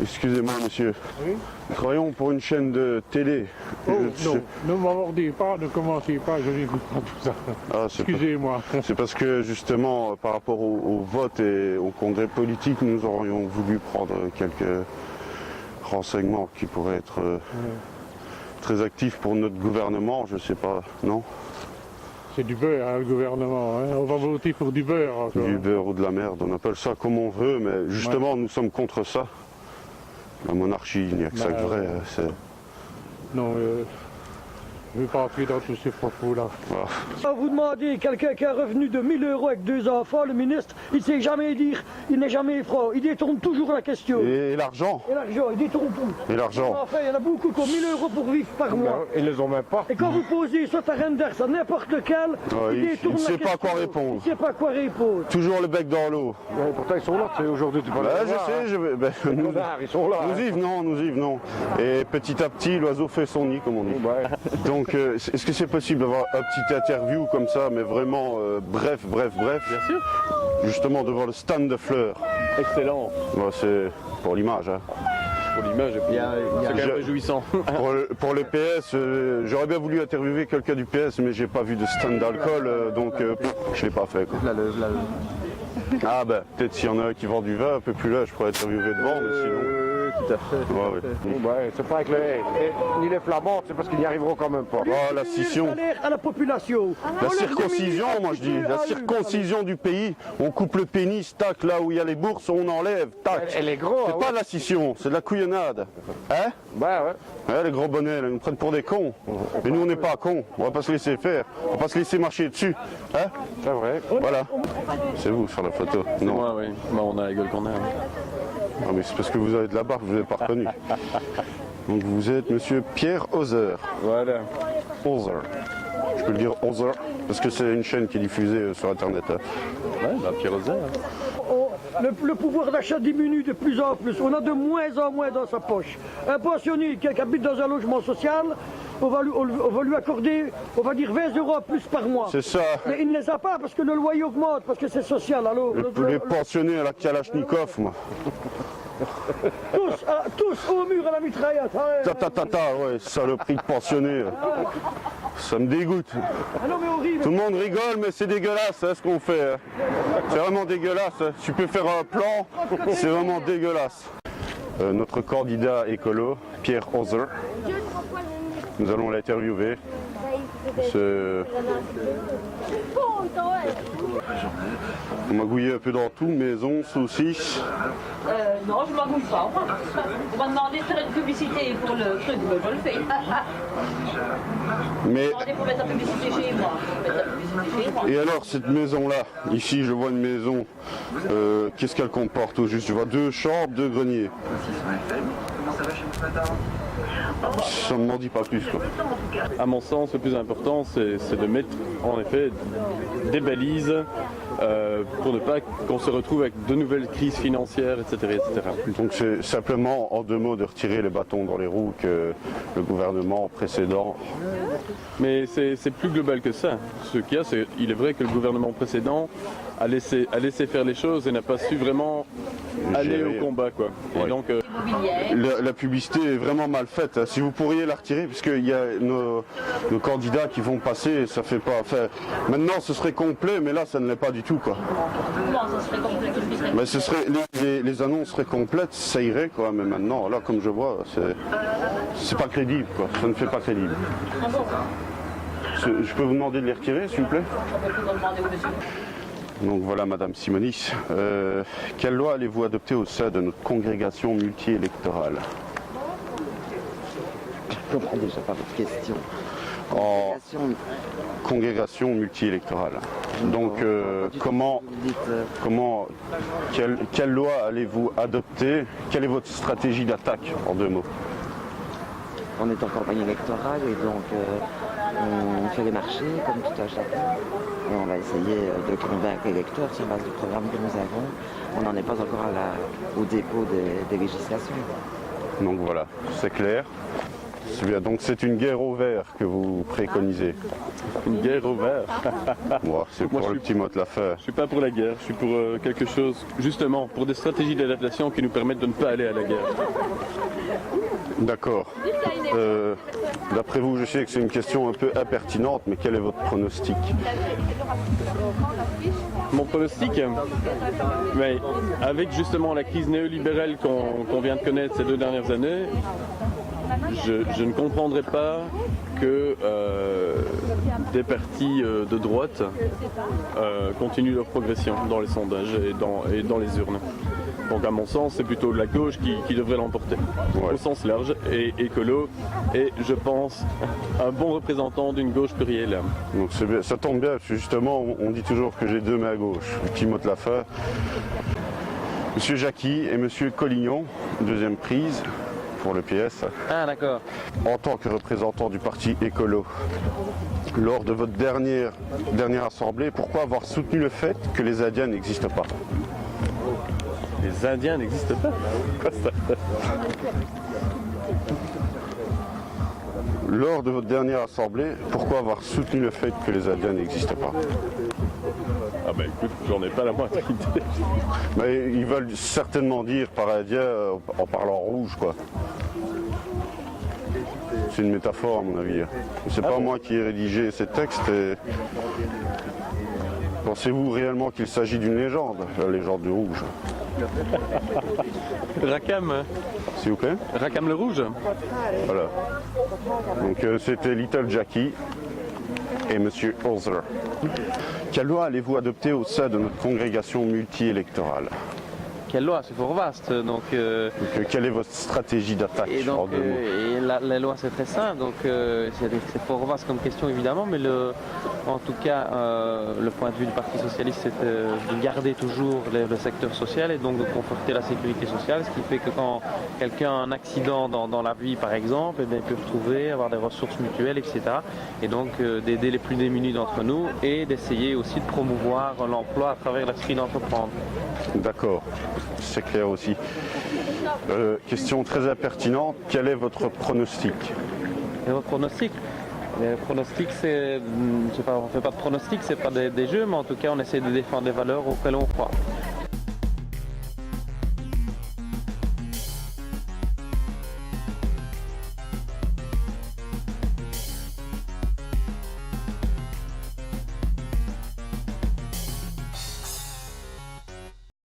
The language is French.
Excusez-moi, monsieur. Oui. Nous travaillons pour une chaîne de télé. Oh, non, ne m'abordez pas, ne commencez pas, je n'écoute pas tout ça. Ah, Excusez-moi. C'est parce que justement, par rapport au vote et au congrès politique, nous aurions voulu prendre quelques renseignements qui pourraient être très actifs pour notre gouvernement, je sais pas, non? C'est du beurre, hein, le gouvernement. Hein. On va voter pour du beurre encore. Du hein. beurre ou de la merde, on appelle ça comme on veut, mais justement, nous sommes contre ça. La monarchie, il n'y a que ça que vrai. Non, je ne vais pas entrer dans tous ces propos-là. Voilà. Vous demandez quelqu'un qui a un revenu de 1000 € avec 2 enfants, le ministre, il ne sait jamais dire, il n'est jamais franc, il détourne toujours la question. Et l'argent? Et l'argent, il détourne tout. Et l'argent? Enfin, il y en a beaucoup qui ont 1000 € pour vivre par mois. Ils ne les ont même pas. Et quand vous posez soit à Renders, à n'importe lequel, il détourne il ne sait la pas question. quoi répondre. Il ne sait pas quoi répondre. Toujours le bec dans l'eau. Ouais, pourtant, ils sont là, aujourd'hui, tu peux Là, les je voir, sais, hein. je vais. Ben, nous, Ils sont là. nous y venons, nous y venons. Et petit à petit, l'oiseau fait son nid, comme on dit. Ouais. Donc, est-ce que c'est possible d'avoir un petit interview comme ça, mais vraiment bref? Bien sûr. Justement, devant le stand de fleurs. Excellent. Bon, c'est pour l'image, hein. Pour l'image, c'est quand même réjouissant. Pour le PS, j'aurais bien voulu interviewer quelqu'un du PS, mais j'ai pas vu de stand d'alcool, donc je l'ai pas fait, quoi. Ah ben, peut-être s'il y en a un qui vend du vin un peu plus là, je pourrais interviewer devant, mais sinon... Tout à fait. Ouais. C'est pas avec ni les Flamands, c'est parce qu'ils n'y arriveront quand même pas. Oh, la Diminuer scission. le salaire à la population. La On leur circoncision, diminue moi je dis, la à eux. circoncision du pays, on coupe le pénis, tac, là où il y a les bourses, on enlève, tac. Elle est gros, C'est hein, pas ouais. de la scission, c'est de la couillonnade. Hein? Ouais. Ouais, les gros bonnets, là, ils nous prennent pour des cons. Mais nous, on n'est pas cons, on va pas se laisser faire, on va pas se laisser marcher dessus. Hein? C'est vrai. Voilà. C'est vous sur la photo. Non, Ouais, oui. Bah, on a la gueule qu'on a. Ah, mais c'est parce que vous avez de la barbe, je vous ai pas reconnu. Donc vous êtes monsieur Pierre Hauser. Voilà. Hauser. Je peux le dire Hauser, parce que c'est une chaîne qui est diffusée sur Internet. Hein. Ouais, bah Pierre Rosaire. Le pouvoir d'achat diminue de plus en plus. On a de moins en moins dans sa poche. Un pensionné qui habite dans un logement social, on va lui accorder, on va dire 20 € en plus par mois. C'est ça. Mais il ne les a pas parce que le loyer augmente, parce que c'est social. Alors, Les pensionnés à la Kalachnikov, moi. tous au mur à la mitraillette. Ouais, saloperie de pensionnés. Ça me dégoûte. Ah non mais horrible. Tout le monde rigole, mais c'est dégueulasse hein, ce qu'on fait. Hein. C'est vraiment dégueulasse. Hein. Tu peux faire un plan, c'est vraiment dégueulasse. Notre candidat écolo, Pierre Hauser, nous allons l'interviewer. On m'a gouillé un peu dans tout, maison, saucisses. Non, je ne m'agouille pas. On m'a demandé de faire une publicité pour le truc, ben, je le fais. Mais, Demandez pour mettre la publicité chez moi. Je vais mettre la publicité chez moi. et alors, cette maison-là, ici je vois une maison, qu'est-ce qu'elle comporte au juste? Je vois 2 chambres, 2 greniers. Ça ne m'en dit pas plus, quoi. À mon sens, le plus important, c'est de mettre en effet des balises pour ne pas qu'on se retrouve avec de nouvelles crises financières, etc. Donc c'est simplement, en 2 mots, de retirer les bâtons dans les roues que le gouvernement précédent. Mais c'est plus global que ça. Ce qu'il y a, c'est il est vrai que le gouvernement précédent a laissé faire les choses et n'a pas su vraiment aller Gérer. au combat, quoi. Ouais. Et donc, La publicité est vraiment mal faite. Si vous pourriez la retirer, puisqu'il y a nos candidats qui vont passer, ça fait pas. Enfin, maintenant, ce serait complet, mais là, ça ne l'est pas du tout, quoi. Comment ça serait complet? Mais ce serait, les annonces seraient complètes, ça irait, quoi. Mais maintenant, là, comme je vois, c'est pas crédible, quoi. Ça ne fait pas crédible. Je peux vous demander de les retirer, s'il vous plaît? Donc voilà, Madame Simonis. Quelle loi allez-vous adopter au sein de notre congrégation multi-électorale? Je comprends déjà pas votre question. En congrégation multi-électorale. Donc, quelle loi allez-vous adopter? Quelle est votre stratégie d'attaque, en 2 mots? On est en campagne électorale et donc on fait les marchés comme tout à chacun. Et on va essayer de convaincre les électeurs sur base du programme que nous avons. On n'en est pas encore au dépôt des législations. Donc voilà, c'est clair. C'est bien. Donc c'est une guerre au vert que vous préconisez. Une guerre au vert. Moi, c'est Moi, pour je le suis- petit mot de l'affaire. Je suis pas pour la guerre, je suis pour quelque chose, justement, pour des stratégies d'adaptation qui nous permettent de ne pas aller à la guerre. D'accord. D'après vous, je sais que c'est une question un peu impertinente, mais quel est votre pronostic? Mon pronostic, mais avec justement la crise néolibérale qu'on vient de connaître ces 2 dernières années, je ne comprendrais pas que des partis de droite continuent leur progression dans les sondages et dans les urnes. Donc à mon sens, c'est plutôt la gauche qui devrait l'emporter, au sens large, et écolo, et je pense un bon représentant d'une gauche plurielle. Donc c'est bien, ça tombe bien, parce que justement, on dit toujours que j'ai 2 mains à gauche. Le petit mot de l'affaire. Monsieur Jacqui et Monsieur Collignon, deuxième prise pour le PS. Ah d'accord. En tant que représentant du parti écolo, lors de votre dernière assemblée, pourquoi avoir soutenu le fait que les Indiens n'existent pas? Les Indiens n'existent pas. Quoi ça? Lors de votre dernière assemblée, pourquoi avoir soutenu le fait que les Indiens n'existent pas? Ah bah écoute, j'en ai pas la moindre idée. Mais ils veulent certainement dire par Indien en parlant rouge, quoi. C'est une métaphore à mon avis. C'est pas moi qui ai rédigé ces textes. Pensez-vous réellement qu'il s'agit d'une légende, la légende du rouge? Rackham, S'il vous plaît? Rackham le rouge. Voilà. Donc c'était Little Jacqui et Monsieur Holzer. Quelle loi allez-vous adopter au sein de notre congrégation multi-électorale? Quelle loi, c'est fort vaste. Donc, Quelle est votre stratégie d'attaque et en donc, 2 mots? la loi c'est très simple, donc c'est fort vaste comme question évidemment, mais en tout cas le point de vue du Parti Socialiste c'est de garder toujours le secteur social et donc de conforter la sécurité sociale, ce qui fait que quand quelqu'un a un accident dans la vie par exemple, eh bien, il peut retrouver, avoir des ressources mutuelles, etc. Et donc d'aider les plus démunis d'entre nous et d'essayer aussi de promouvoir l'emploi à travers l'esprit d'entreprendre. D'accord, c'est clair aussi. Question très impertinente, quel est votre pronostic? Et votre pronostic? Le pronostic, c'est, je sais pas, on fait pas de pronostic, c'est pas des jeux, mais en tout cas, on essaie de défendre des valeurs auxquelles on croit.